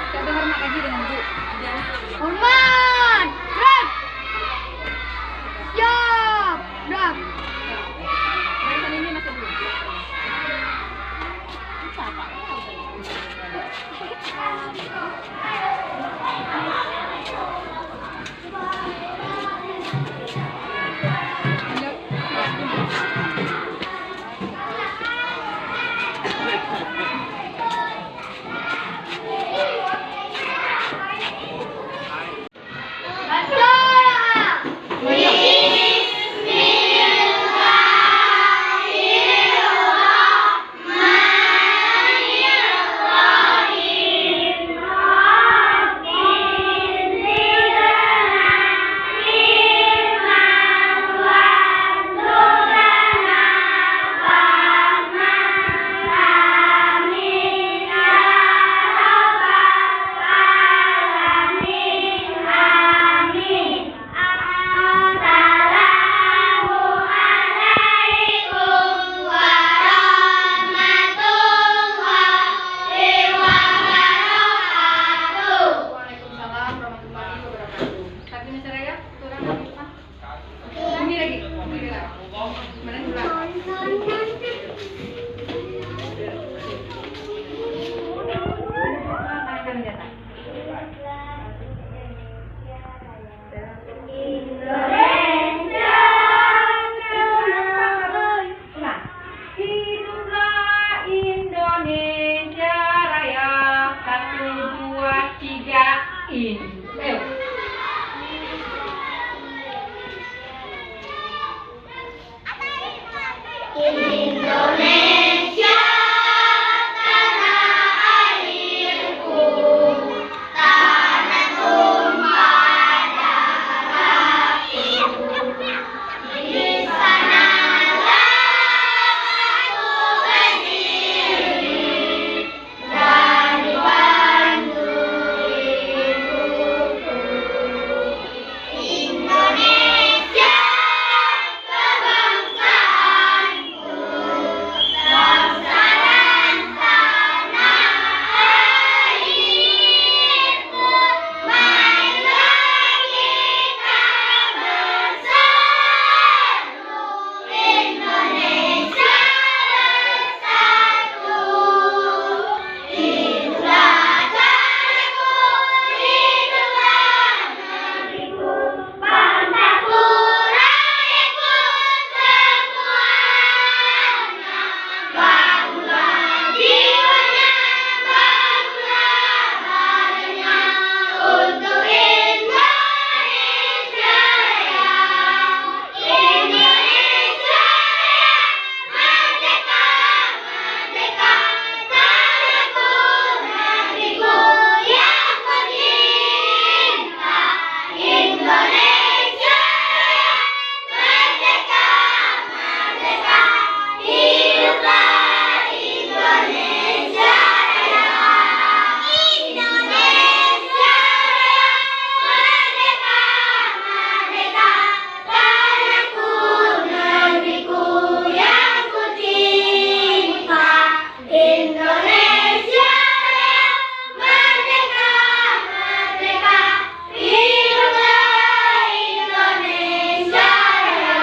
Kita hormat lagi dengan Bu. Hormat. Gerak. Siap. Gerak. Barisan ini masuk dulu. Indonesia tanah airku, tanah tumpah darahku. Di sanalah aku berdiri dan dibantu ibuku. Indonesia kebangsaanku, bangsa dan tanah airku. Marilah kita bersatu, Indonesia bersatu. Hiduplah tanahku, hiduplah negeriku, bangsaku, rakyatku semuanya. Bangunlah jiwanya, bangunlah badannya untuk Indonesia Raya. Indonesia Raya, merdeka, merdeka, tanahku, negeriku yang kucinta. Indonesia Raya, merdeka, merdeka, hiduplah Indonesia Raya. Indonesia Raya, merdeka, merdeka, tanahku, negeriku yang kucinta. Indonesia Raya, merdeka, merdeka, hiduplah Indonesia Raya.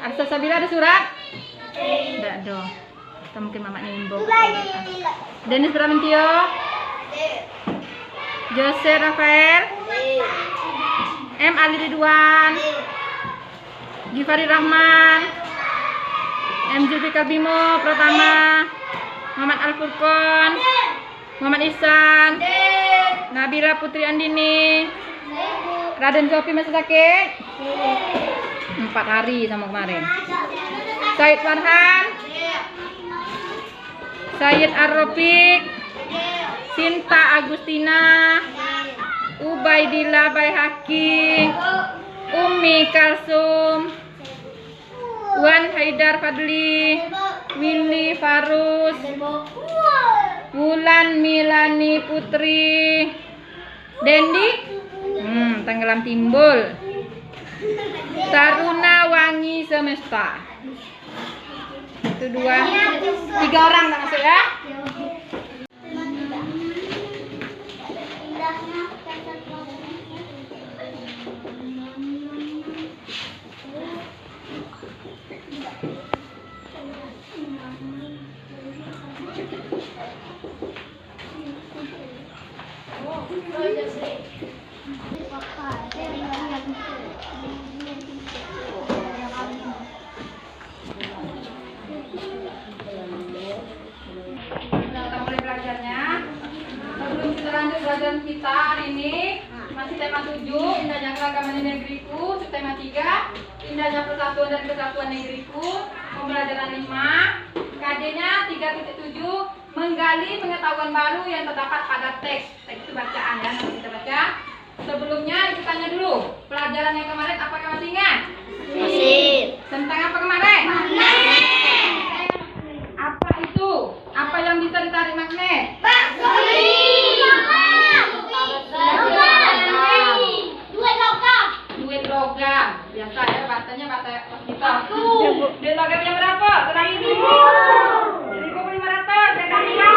Arsa Sabila ada surat? Tidak dong. Kita mungkin mamanya imbau. Dennis Bramantio, Jose Rafael, M. Ali Ridwan, Gifari Rahman, M. Zulfikar Bimo Pratama, Muhammad Al Furqon, Muhammad Ihsan, Nabila Putri Andini, Raden Zofi masih sakit? 4 hari sama kemarin. Said Farhan, Sayyid Ar-Rafiq, Sinta Agustina, Ubaidillah Baihaqi, Ummi Kalsum, Wan Haidar Fadli, Willy Farus, Wulan Milani Putri, Dendi, tenggelam timbul, Taruna Wangi semesta. Itu 2, 3 orang tak masuk ya. Kita mulai belajarnya. Sebelum kita lanjut belajar kita hari ini, masih tema 7, indahnya keragaman negeriku, tema 3, indahnya persatuan dan kesatuan negeriku, pembelajaran 5, KD-nya 3.7, menggali pengetahuan baru yang terdapat pada teks. Teks itu bacaan ya, nanti kita baca. Sebelumnya kita tanya dulu, pelajaran yang kemarin apakah masih ingat? Masih. Tentang apa kemarin? Apa itu? Apa yang bisa ditarik magnet? Duit logam. Biasa ya bahasanya bahasa kita. Duit logamnya berapa? 1.000. 1.500 yang bisa.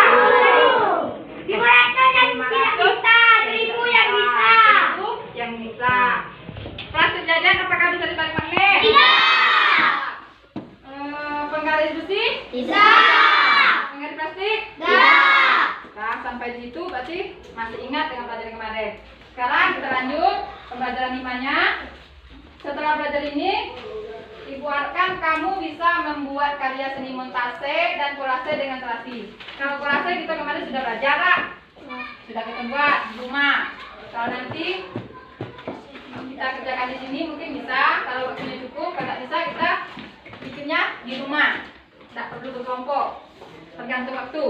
500 yang tidak bisa, 1.000 yang bisa. Yang bisa. Plastik jajan apakah bisa ditarik magnet? Tidak. Penggaris besi? Tidak. Penggaris plastik? Tidak. Nah, sampai di situ berarti masih ingat dengan pelajaran kemarin. Sekarang kita lanjut pembelajaran 5-nya. Setelah belajar ini, Ibu harapkan kamu bisa membuat karya seni montase dan kolase dengan terasi. Kalau kolase kita kemarin sudah belajar, sudah kita buat di rumah. Kalau nanti kita kerjakan di sini mungkin bisa. Kalau waktunya cukup, kalau tidak bisa kita bikinnya di rumah. Tidak perlu berkelompok, tergantung waktu.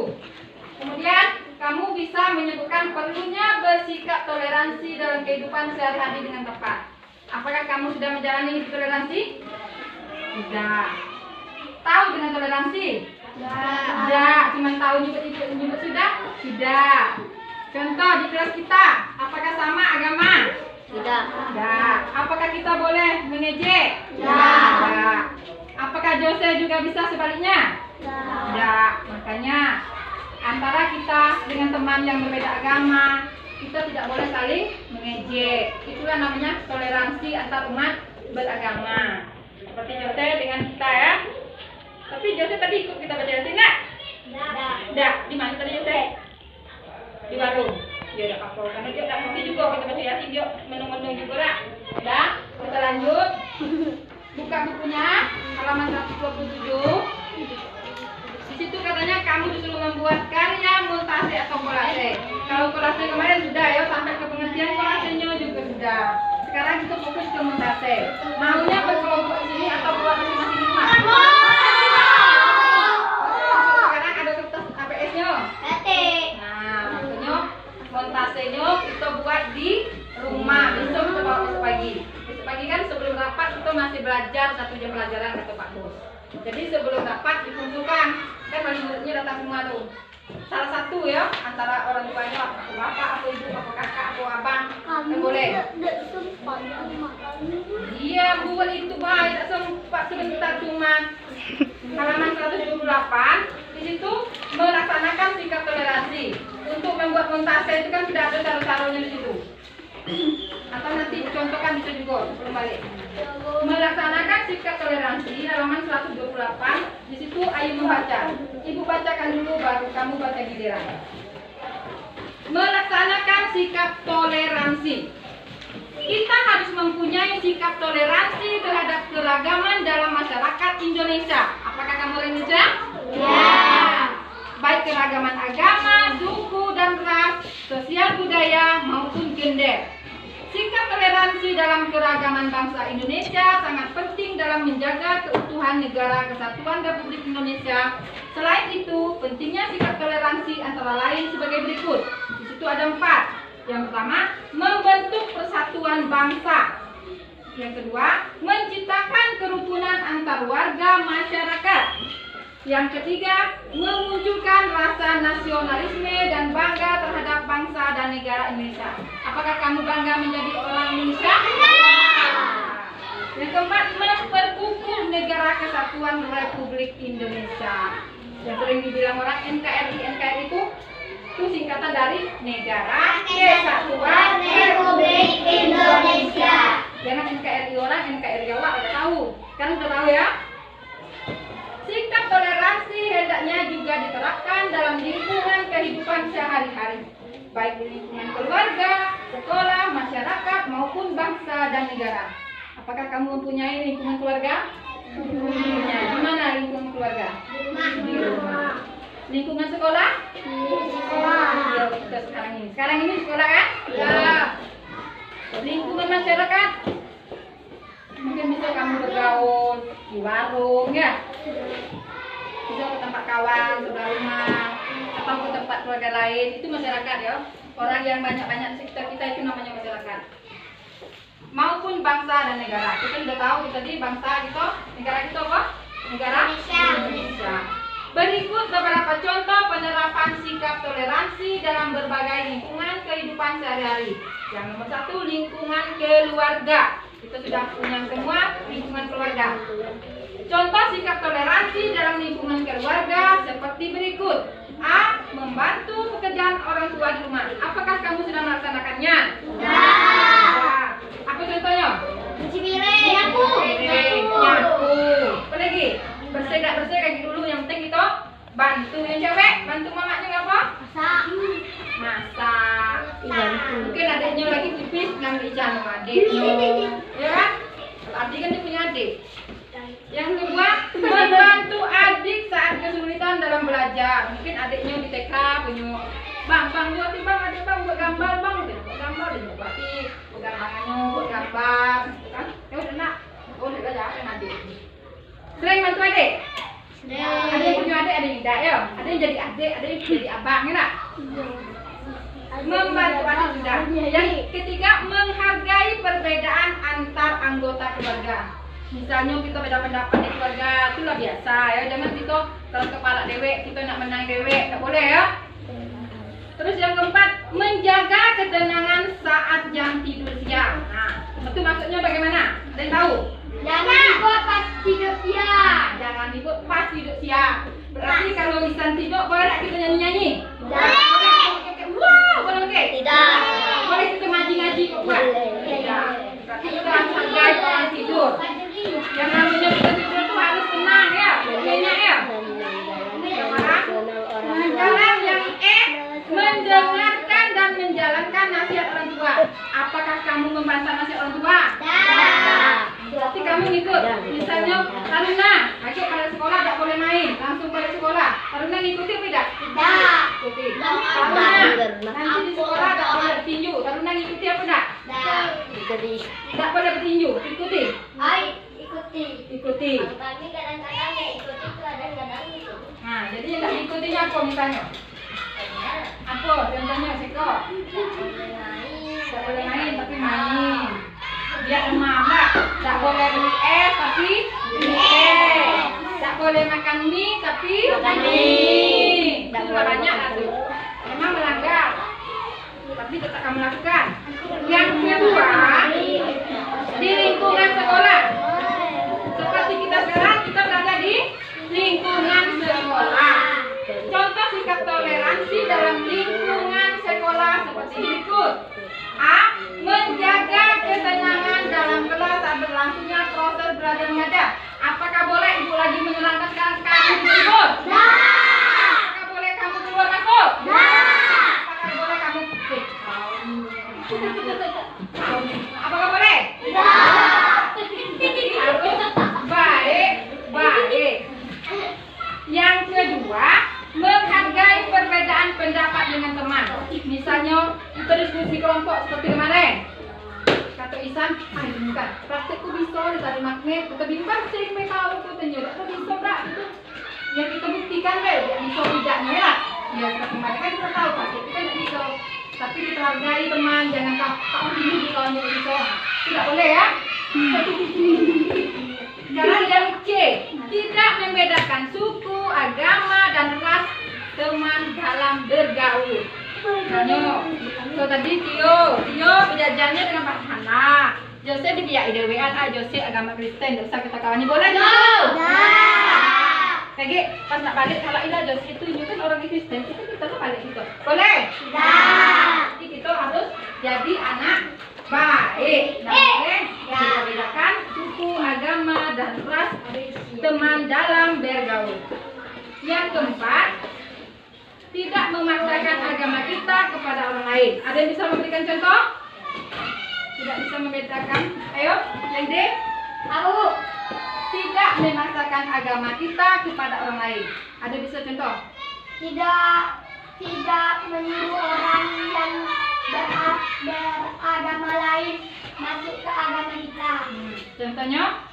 Kemudian kamu bisa menyebutkan perlunya bersikap toleransi dalam kehidupan sehari-hari dengan tepat. Apakah kamu sudah menjalani hidup toleransi? Tidak. Tahu dengan toleransi? Tidak. Cuma tahu nyebut sudah? Tidak. Contoh di kelas kita, apakah sama agama? Tidak. Tidak. Apakah kita boleh mengejek? Tidak. Apakah Jose juga bisa sebaliknya? Tidak. Makanya antara kita dengan teman yang berbeda agama, kita tidak boleh saling mengejek. Itulah namanya toleransi antar umat beragama. Seperti Jose dengan kita ya. Tapi Jose tadi ikut kita baca Yasin enggak? Tidak. Di mana tadi Jose? Di warung. Dia ada apa? Karena dia tidak ngerti juga kita baca Yasin, dia menung-menung juga lah. Dah, kita lanjut. Buka bukunya halaman 127. Di situ katanya kamu disuruh membuat karya montase atau kolase. Kalau kolase kemarin sudah ya, sampai ke pengertian kolasenya juga sudah. Sekarang kita fokus ke montase. Maunya berkelompok di sini atau buat masing-masing di rumah? Sekarang ada kertas APS-nya. Nah, maksudnya montasenya kita buat di rumah. Besok kita bawa besok pagi. Besok pagi kan sebelum rapat kita masih belajar 1 jam pelajaran kata Pak Bos. Jadi sebelum rapat dikumpulkan, kan wali muridnya datang semua tuh. Salah satu ya antara orang tuanya, aku bapak, aku ibu, aku kakak, aku abang, kan boleh. Iya buat itu baik, tak sempat sebentar cuma halaman 128. Di situ melaksanakan sikap toleransi. Untuk membuat montase itu kan sudah ada cara-caranya di situ. Atau nanti contohkan bisa juga sebelum balik. Melaksanakan sikap toleransi halaman 128. Di situ ayo membaca. Ibu bacakan dulu baru kamu baca giliran. Melaksanakan sikap toleransi. Kita harus mempunyai sikap toleransi terhadap keragaman dalam masyarakat Indonesia. Apakah kamu orang Indonesia? Ya. Baik keragaman agama, suku dan ras, sosial budaya maupun gender. Sikap toleransi dalam keragaman bangsa Indonesia sangat penting dalam menjaga keutuhan negara kesatuan Republik Indonesia. Selain itu, pentingnya sikap toleransi antara lain sebagai berikut. Di situ ada 4. Yang pertama, membentuk persatuan bangsa. Yang kedua, menciptakan kerukunan antar warga masyarakat. Yang ketiga, memunculkan rasa nasionalisme dan bangga terhadap bangsa dan negara Indonesia. Apakah kamu bangga menjadi orang Indonesia? Yang keempat, Hukum Negara Kesatuan Republik Indonesia. Yang sering dibilang orang NKRI. NKRI itu singkatan dari Negara Kesatuan Republik Indonesia. Jangan NKRI orang, NKRI Allah, udah tahu. Kan sudah tahu ya? Sikap toleransi hendaknya juga diterapkan dalam lingkungan kehidupan sehari-hari, baik di lingkungan keluarga, sekolah, masyarakat, maupun bangsa dan negara. Apakah kamu mempunyai lingkungan keluarga? Punya. Di mana lingkungan keluarga? Di rumah. Lingkungan sekolah? Sekolah. Ya, kita sekarang ini. Sekarang ini sekolah kan? Ya. Lingkungan masyarakat? Mungkin bisa kamu bergaul di warung ya, bisa ke tempat kawan, sebelah rumah, atau ke tempat keluarga lain. Itu masyarakat ya. Orang yang banyak-banyak di sekitar kita itu namanya masyarakat. Maupun bangsa dan negara. Kita sudah tahu tadi bangsa gitu, negara itu apa? Negara Indonesia. Berikut beberapa contoh penerapan sikap toleransi dalam berbagai lingkungan kehidupan sehari-hari. Yang nomor 1, lingkungan keluarga. Kita sudah punya semua lingkungan keluarga. Contoh sikap toleransi dalam lingkungan keluarga seperti berikut. A. Membantu pekerjaan orang tua di rumah. Apakah kamu sudah melaksanakannya? Ya. Apa contohnya? Cuci piring. Nyapu. Nyapu. Apa lagi? Bersih gak bersih kayak dulu. Yang penting itu bantu yang cewek. Bantu mamanya ngapa? Masak. Mungkin adiknya lagi tipis ngambil ikan sama adiknya. Ya kan? Adik kan dia punya adik. Yang kedua, membantu adik saat kesulitan dalam belajar. Mungkin adiknya di TK punya bang buatin bang, adik bang buat gambar bang, buat gambar dia buatin, buat gambarnya, buat gambar, kan? Ya udah nak, boleh belajar kan adik. Sering bantu adik. Ada yang punya adik, ada yang tidak ya. Ada yang jadi adik, ada yang jadi abang ya nak? Membantu adik sudah. Yang ketiga, menghargai perbedaan antar anggota keluarga. Misalnya kita beda pendapat di keluarga, itulah biasa ya. Jangan kita kalau kepala dewek kita nak menang dewek, tak boleh ya. Terus yang keempat, menjaga ketenangan saat jam tidur siang. Nah, itu maksudnya bagaimana? Ada yang tahu? Jangan dibuat pas tidur siang. Jangan dibuat pas tidur siang. Berarti kalau Lisan tidur, boleh tak kita nyanyi-nyanyi? Tidak. Wow, boleh oke? Tidak. Boleh kita ngaji-ngaji kok buat? Tidak. Berarti kita harus hargai orang tidur. Yang namanya kita tidur tuh harus tenang ya, nyenyak ya. Sekarang yang E, mendengarkan dan menjalankan nasihat orang tua. Apakah kamu membantah nasihat orang tua? Tidak. Berarti kamu ngikut. Misalnya, Taruna, ayo pada sekolah tak boleh main, langsung pada sekolah. Taruna ngikuti apa tidak? Tidak. Ikuti. Taruna, nanti di sekolah tak boleh bertinju. Taruna ngikuti apa tidak? Tidak. Tak boleh bertinju, ikuti. Ikuti. Ikuti. Kami kadang-kadang ya ikuti, kadang-kadang itu. Nah, jadi yang tak diikutinya apa misalnya? Apa? Contohnya Seko. Tak boleh main tapi main. Dia demam tak? Tak boleh beli es tapi beli es. Tak boleh makan mie tapi makan mie. Itu banyak lah tuh. Memang melanggar. Tapi tetap kamu lakukan. Yang kedua, di lingkungan sekolah. Seperti kita sekarang, kita berada di lingkungan sekolah. Contoh sikap toleransi dalam lingkungan sekolah seperti berikut. A. Menjaga ketenangan dalam kelas saat berlangsungnya proses belajar mengajar. Apakah boleh ibu lagi menerangkan sekarang kamu tidur? Apakah boleh kamu keluar masuk? Apakah boleh kamu apakah boleh? Harus baik. Yang kedua, menghargai perbedaan pendapat dengan teman. Misalnya kita diskusi kelompok seperti kemarin. Kata Isan, bukan. Praktekku bisa dari magnet, kita bimbang sih mereka aku tanya, kita bisa tak? Itu yang kita buktikan dia bisa tidaknya ya. Ya seperti kemarin kan kita tahu praktek kita tidak bisa. Tapi kita hargai teman, jangan kamu dulu kita hanya bisa. Tidak boleh ya. Sekarang yang C, tidak membedakan suku, agama, dan ras teman dalam bergaul. Misalnya, so tadi Tio belajarnya dengan Pak Hana, Jose dibiak ide WA Jose agama Kristen, dosa kita kawani boleh? Lagi pas nak balik kalau ilah Jose itu kan orang Kristen, kita tuh balik gitu. Boleh? Jadi kita harus jadi anak baik. Boleh bedakan suku, agama, dan ras teman dalam bergaul. Yang keempat, tidak memaksakan agama kita kepada orang lain. Ada yang bisa memberikan contoh? Tidak bisa membedakan. Ayo, yang D. Aku Tidak memaksakan agama kita kepada orang lain. Ada bisa contoh? tidak menyuruh orang yang beragama lain masuk ke agama kita. Contohnya,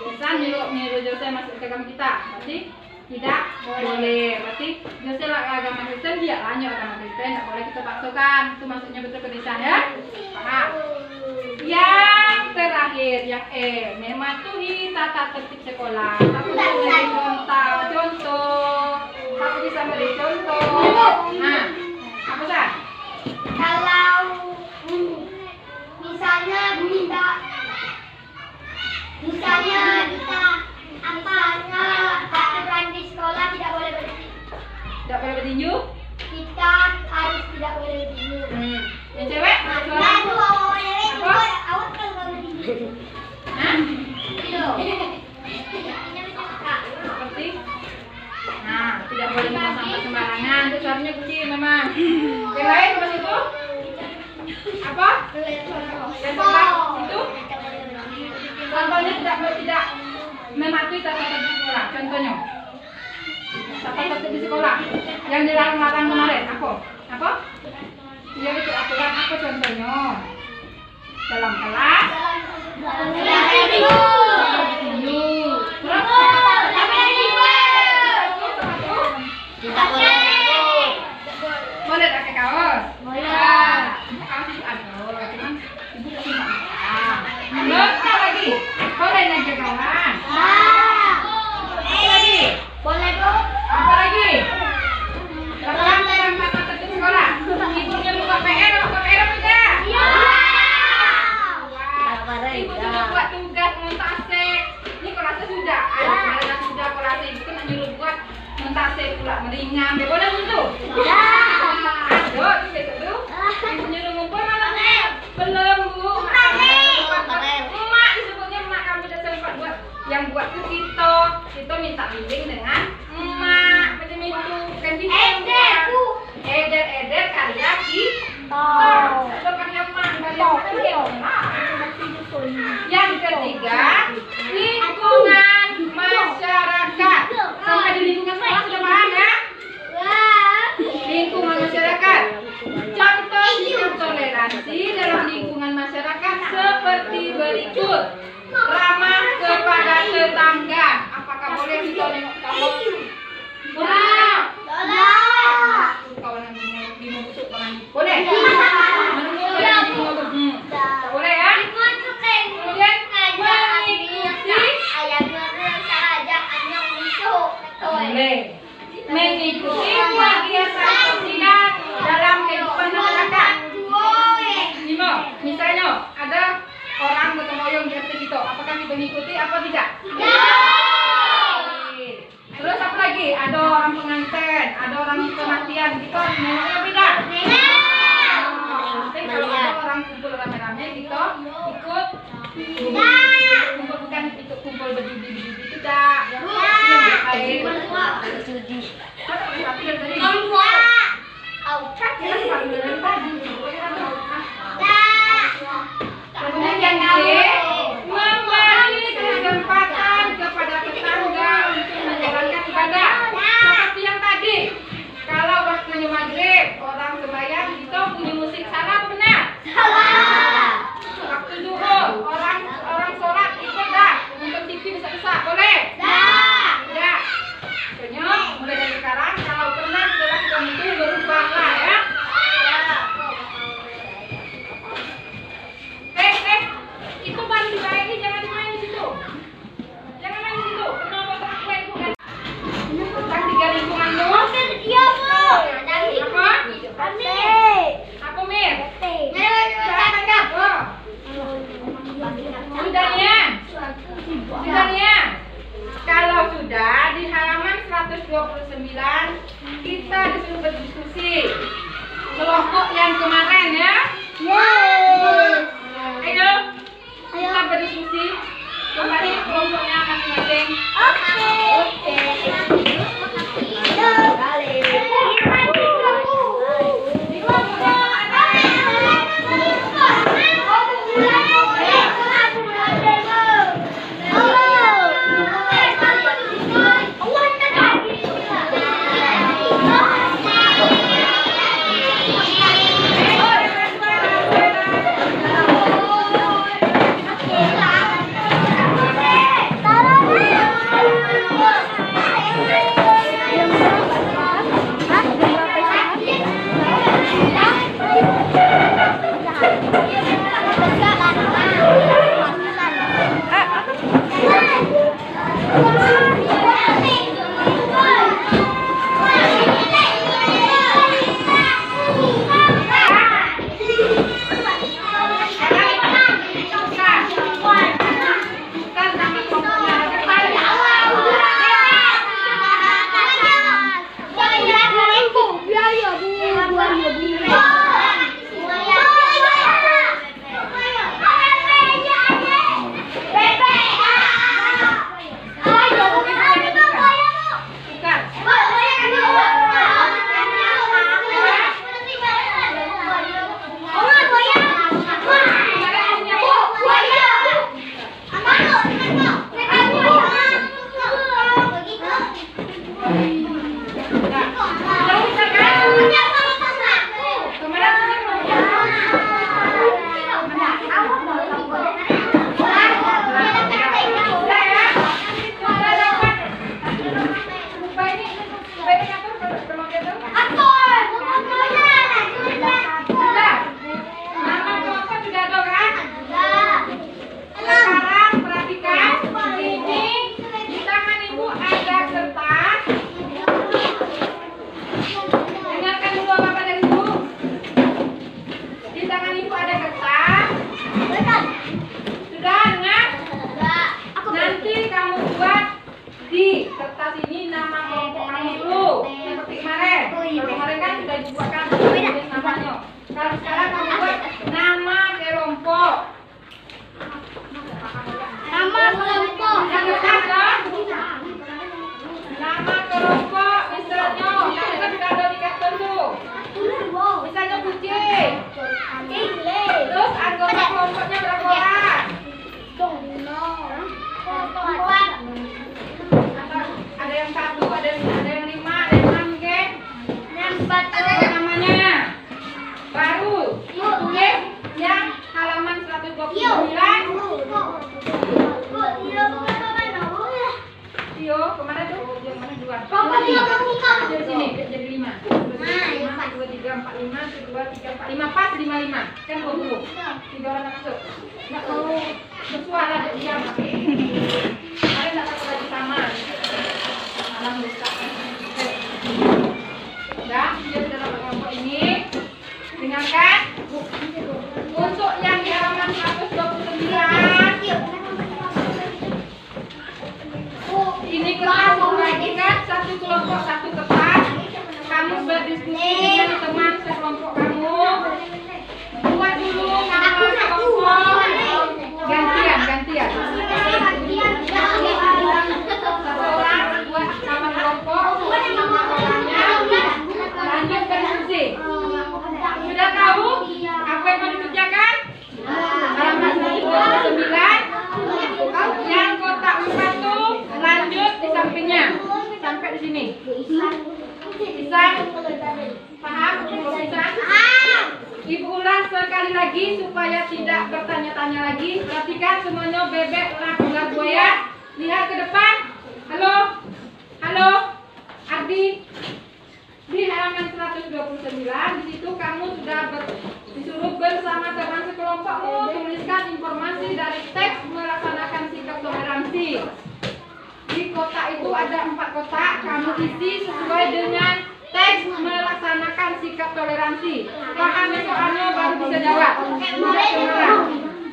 biasa nyuruh Jose masuk ke agama kita. Berarti tidak boleh. Berarti Jose lah agama Kristen, dia lanjut agama Kristen. Tidak boleh kita paksakan. Itu maksudnya betul ke desa ya? Paham? Yang terakhir, yang E, mematuhi tata tertib sekolah. Aku bisa beri contoh. Aku bisa beri contoh. Nah, apa sah? Kalau misalnya kita aturan di sekolah tidak boleh berhenti. Tidak boleh bertinju? Kita harus tidak boleh bertinju. Yang cewek? Hah? Seperti? Nah, tidak boleh buang sampah sembarangan. Itu suaranya kecil memang. Yang lain apa itu? Apa? Yang sebelah itu? Contohnya tidak mematuhi tata tertib sekolah. Contohnya tata tertib di sekolah yang dilarang-larang kemarin. Apa? Ya itu aturan apa contohnya? Dalam kelas. Boleh pakai kaos? Boleh. Kaos itu ada, cuman ibu kasih makan. Terus apa lagi? Boleh naik kawan. Apa lagi? Boleh dong. Apa lagi? Dalam tata tertib sekolah. Ibu nyuruh buat PR apa tidak? Iya. Ibu sudah buat tugas montase. Ini kolase sudah. Ada sudah kolase ibu kan nyuruh buat montase pula meringan. Boleh untuk? Ya. Aduh, itu besok tuh. Ibu nyuruh ngumpul malah belum bu. Emak disebutnya emak, kami udah sempat buat. Yang buat tuh kita minta bimbing dengan emak macam itu kan gitu. Eder karya kita. Itu karya emak karya emak. Yang ketiga, lingkungan masyarakat. Sampai di lingkungan sekolah sudah paham ya? Lingkungan masyarakat. Contoh sikap toleransi dalam lingkungan masyarakat seperti berikut. Ramah kepada tetangga. Apakah boleh kita nengok tetangga? Boleh. Kawan di busuk kawan. Boleh. Boleh ya? Kemudian mengikuti kegiatan sosial dalam kehidupan masyarakat. Misalnya ada orang gotong royong di RT kita, apakah kita mengikuti apa tidak? Terus apa lagi? Ada orang pengantin, ada orang kematian, kita mau tidak? Kalau ada orang kumpul rame-rame, kita ikut. Kumpul bukan ikut kumpul berdiri tidak. Kemudian memberi kesempatan kepada tetangga untuk menjalankan ibadah. Seperti yang tadi, kalau waktunya maghrib orang sembahyang kita punya musik, salah apa benar? Salah. Waktu zuhur orang sholat ikut dah, untuk TV besar-besar boleh? Dah. Ya. Contohnya mulai dari 129 kita disuruh berdiskusi. Kelompok yang kemarin ya. Ayo kita berdiskusi. Kembali kelompoknya masing-masing. Kemarin kan sudah dibuatkan namanya. Sekarang kamu buat nama kelompok. Nama kelompok. Nama kelompok misalnya kita sudah ada di karton tuh. Misalnya kucing. Terus anggota kelompoknya berapa orang? Ada yang 1, ada yang 5, ada yang 6, oke? Namanya baru tulis yang halaman 129. Tio, kemana tuh? Yang mana dua? Dari sini, jadi 5. 1, 2, 3, 4, 5, 1, 2, 3, 4, 5, pas 55. Kan 20. 3 orang masuk. Nggak mau bersuara, jadi diam. Kemarin nggak takut lagi sama. Malam rusak. Udah, dia sudah dapat kelompok ini. Dengarkan. Untuk yang di halaman 129. Ini kelas membagikan satu kelompok satu kertas. Kamu berdiskusi dengan teman sekelompok kamu. Buat dulu nama kelompok. Gantian. Satu orang buat nama kelompok, nama orangnya. Lanjut berdiskusi. Sudah tahu apa yang mau dikerjakan? Halaman 129. Yang kotak 4 tuh lanjut di sampingnya sampai di sini. Bisa? Paham? Bisa? Ibu ulang sekali lagi supaya tidak bertanya-tanya lagi. Perhatikan semuanya, bebek, ular, buaya. Lihat ke depan. Halo, Ardi. Di halaman 129 di situ kamu sudah disuruh bersama teman sekelompokmu tuliskan informasi dari teks melaksanakan sikap toleransi. Di kotak itu ada 4 kotak, kamu isi sesuai dengan teks melaksanakan sikap toleransi. Pahami soalnya baru bisa jawab.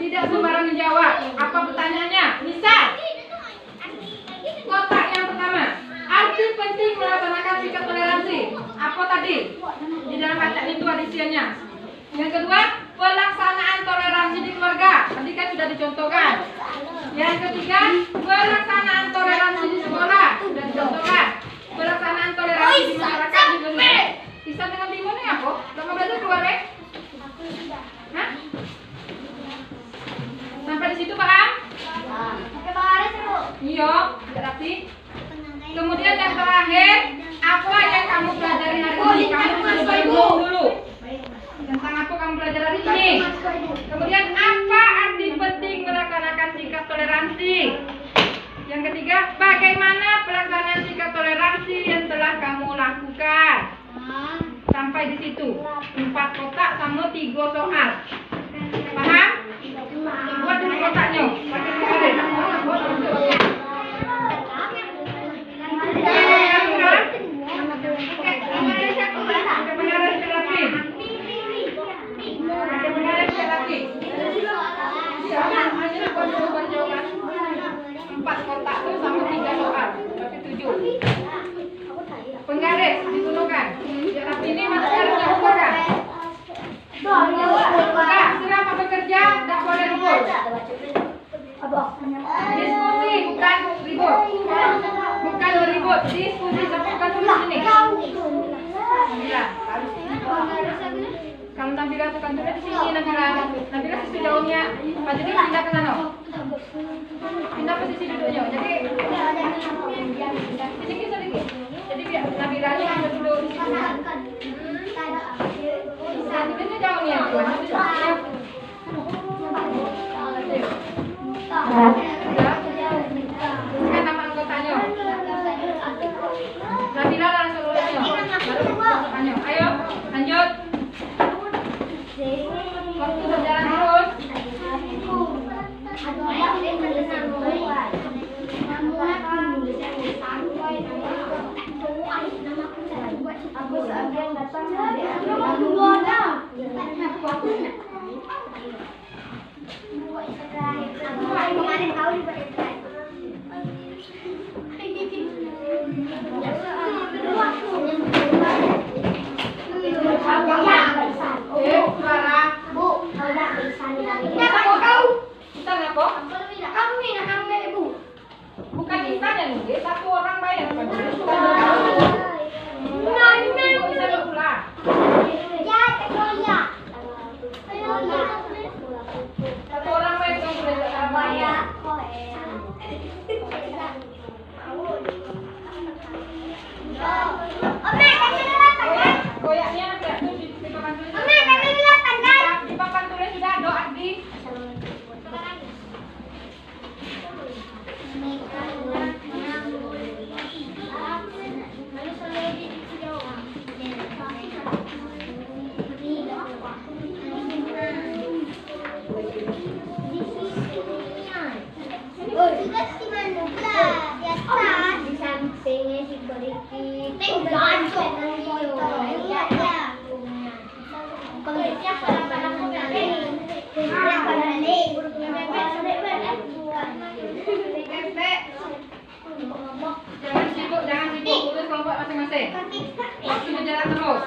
Tidak sembarang menjawab. Apa pertanyaannya? Misal, kotak yang pertama, arti penting melakukan isiannya. Yang kedua, pelaksanaan toleransi di keluarga. Tadi kan sudah dicontohkan. Yang ketiga, pelaksanaan toleransi di sekolah. Sudah dicontohkan. Pelaksanaan toleransi di masyarakat di Indonesia. Isa dengan timun ini apa? Kamu belajar keluar deh? Hah? Sampai di situ paham? Iya, berarti. Kemudian yang terakhir, apa yang kamu pelajari hari ini? Kamu harus berhitung dulu. Tentang apa kamu pelajari hari ini? Kemudian apa arti penting melaksanakan sikap toleransi? Yang ketiga, bagaimana pelaksanaan sikap toleransi yang telah kamu lakukan? Sampai di situ. 4 kotak sama 3 soal. Paham? Buat dulu kotaknya. Empat kotak itu sama 3 soal, berarti 7. Penggaris dituliskan. Tapi ini masih harus diukurkan. Nah, selama bekerja tidak boleh ribut. Diskusi bukan ribut. Bukan ribut, diskusi bukan tulis ini. Ya, kalau Nabila tukang tulis di sini Nabila sisi daunnya, Pak Jadi pindah ke sana. Pindah posisi duduknya. Jadi sedikit. Jadi biar Nabila ini ambil dulu di situ. Ini jauh nih. Kan nama anggotanya. Nabila langsung lulusnya. Baru ayo, lanjut. Waktu berjalan terus. Bukan instan ya Nugi, 1 orang bayar. Bisa pulang. Satu orang bayar kamu boleh bayar. Koyaknya ada tuh di papan tulis. Di papan tulis sudah doa di. Jangan sibuk, urus kelompok masing-masing. Waktu berjalan terus.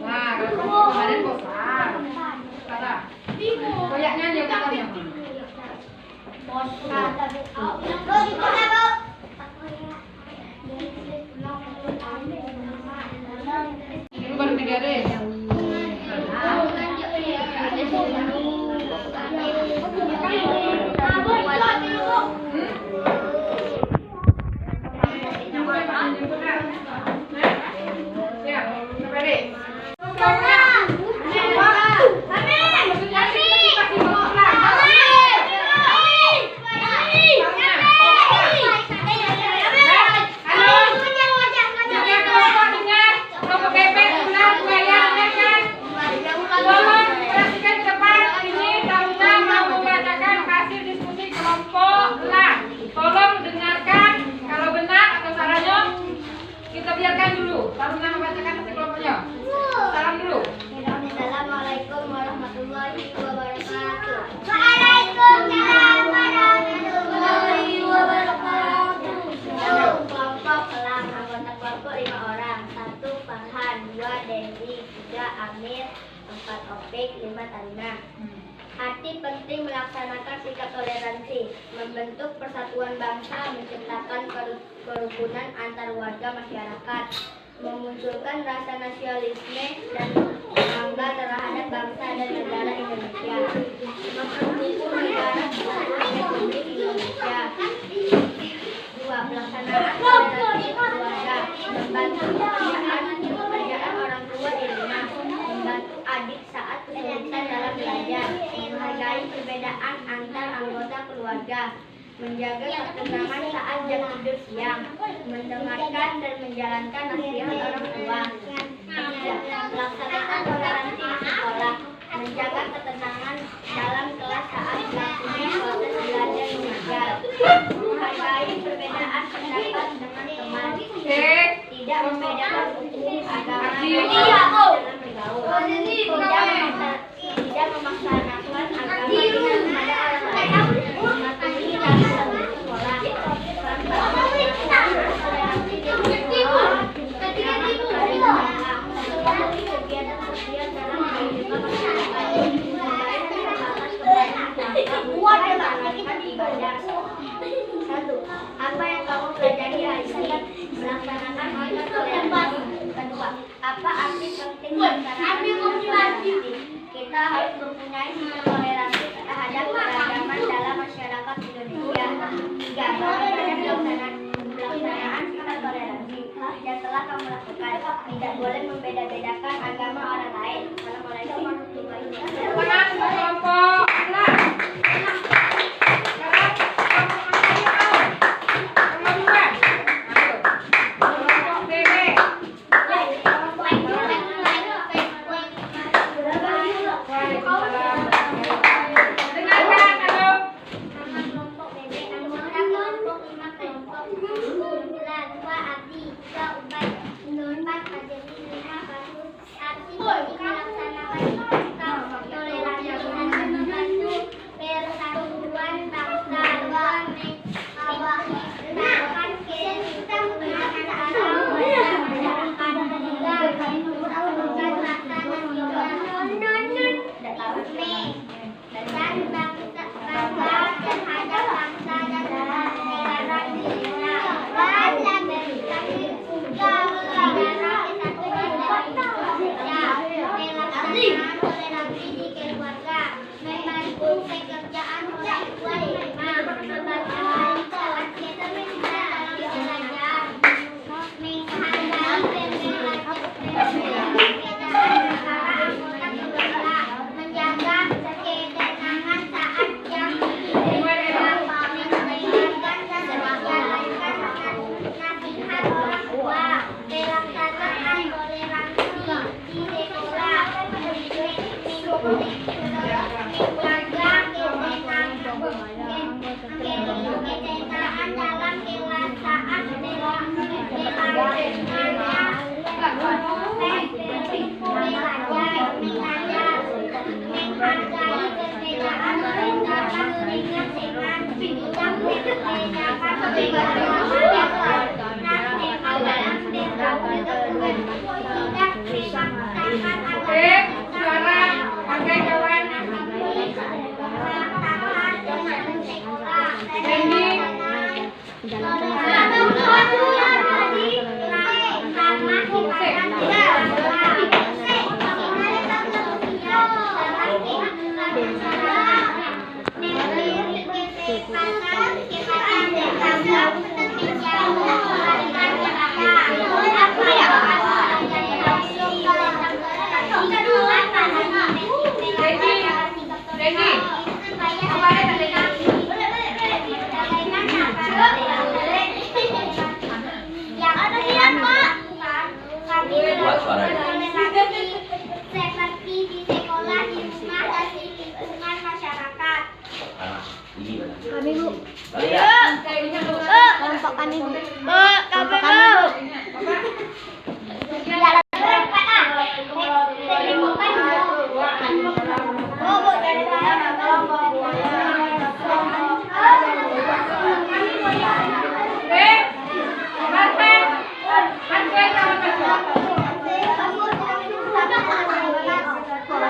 Nah, kalau kemarin bosan. Kata, koyaknya dia katanya. Ini baru 3 deh. Assalamualaikum warahmatullahi wabarakatuh. Waalaikumsalam warahmatullahi wabarakatuh. topik 5 Arti penting melaksanakan sikap toleransi, membentuk persatuan bangsa, menciptakan kerukunan antar warga masyarakat, memunculkan rasa nasionalisme dan bangga terhadap bangsa dan negara Indonesia, mendukung negara Republik Indonesia. 2. Pelaksanaan toleransi keluarga, membantu pekerjaan orang tua di rumah, membantu adik saat kesulitan dalam belajar, menghargai perbedaan antar anggota keluarga, menjaga ketenangan saat jam tidur siang, mendengarkan dan menjalankan nasihat orang tua. 3. Melaksanakan toleransi di sekolah, menjaga ketenangan dalam kelas saat berlangsungnya proses belajar mengajar, menghargai perbedaan pendapat dengan teman, tidak membedakan suku, agama, dalam bergaul, tidak memaksakan agama kepada orang lain, mematuhi lalu sekolah, kegiatan sosial dalam kehidupan masyarakat, melaksanakan ibadah. 1. Apa yang kamu pelajari hari ini? Melaksanakan sikap toleransi. 2. Apa arti penting melaksanakan sikap toleransi? Kita harus mempunyai sikap toleransi terhadap keragaman dalam masyarakat Indonesia. 3. Bagaimana pelaksanaan sikap toleransi yang telah kamu lakukan? Tidak boleh membeda-bedakan agama orang lain. Assalamualaikum warahmatullahi wabarakatuh.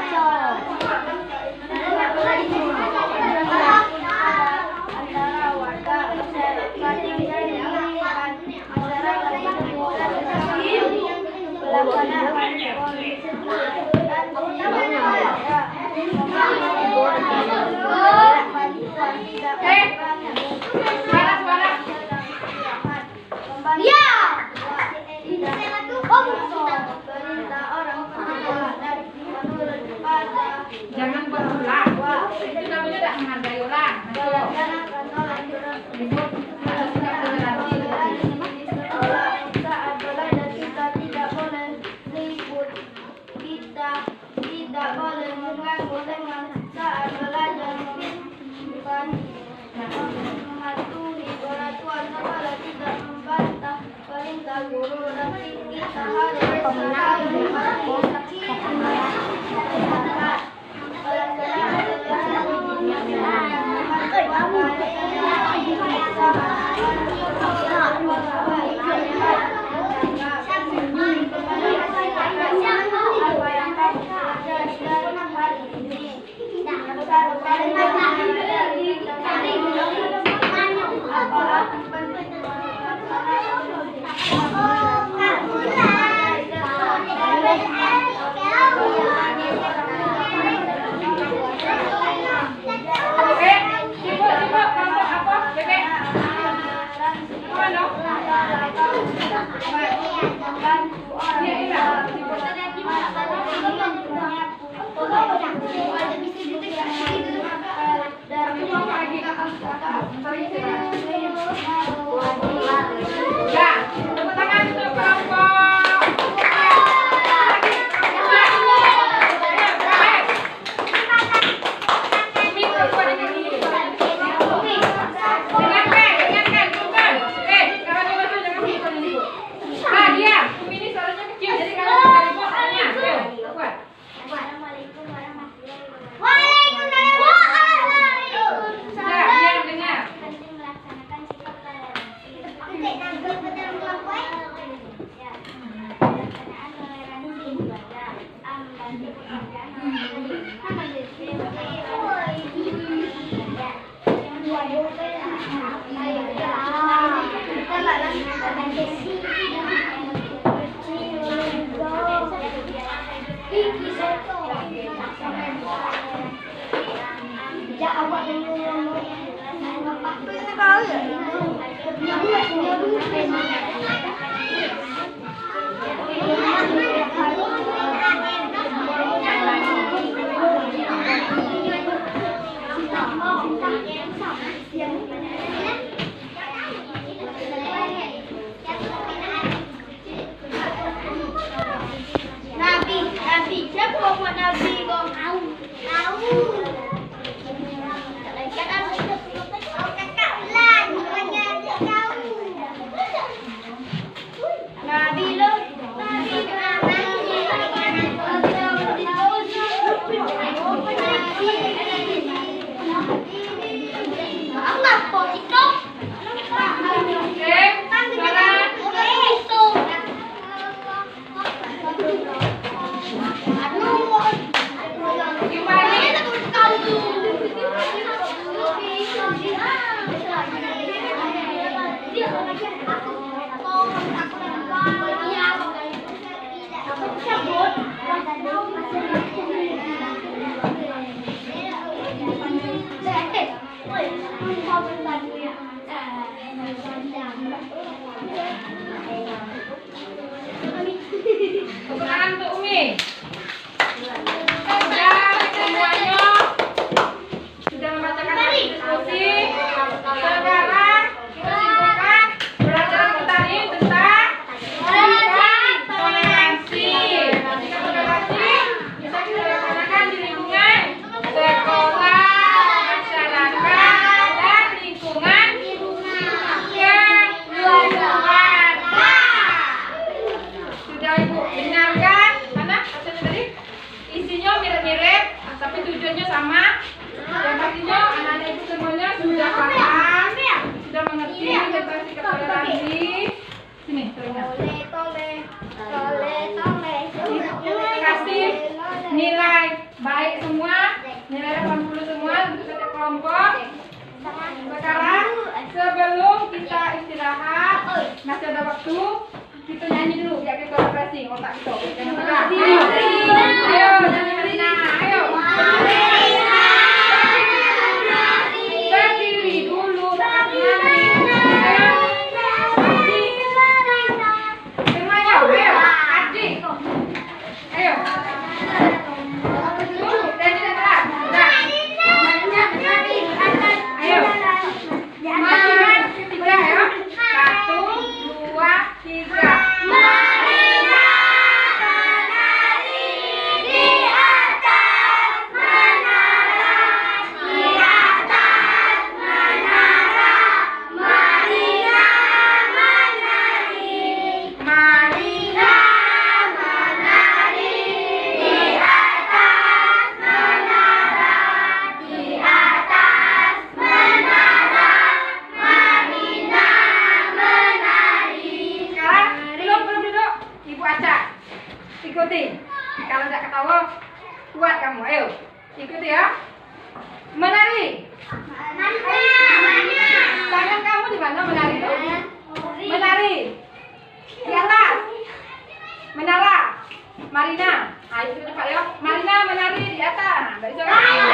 Chào membuat ulang. Itu namanya tidak menghargai orang. Tidak boleh mengganggu dengan saat belajar, bukan mematuhi peraturan sekolah, tidak membantah perintah guru, tapi kita harus selalu mematuhi Tangan untuk Umi. Semuanya sudah membacakan diskusi. Sekarang kita simpulkan pelajaran kita ini tentang toleransi. Jika toleransi bisa kita laksanakan di lingkungan sekolah, masyarakat, dan lingkungan keluarga. Sudah Ibu dengarkan? Mana katanya tadi? Isinya mirip-mirip, tapi tujuannya sama. Yang pastinya anak-anak itu semuanya sudah paham, sudah mengerti tentang sikap toleransi. Sini, teringat. Kasih nilai baik semua, nilai 80 semua untuk setiap kelompok. Sekarang sebelum kita istirahat, masih ada waktu, kita nyanyi dulu biar kita refreshing otak kita. Jangan tegang. Ayo, nyanyi Marina. Ayo. Berdiri dulu. Semuanya, ayo. Adik. Ayo. Dan tidak telat. Ikuti ya. Menari. Tangan kamu di mana menari itu? Menari. Di atas. Menara. Marina. Ayo kita Pak ya. Marina menari di atas. Mbak Isra.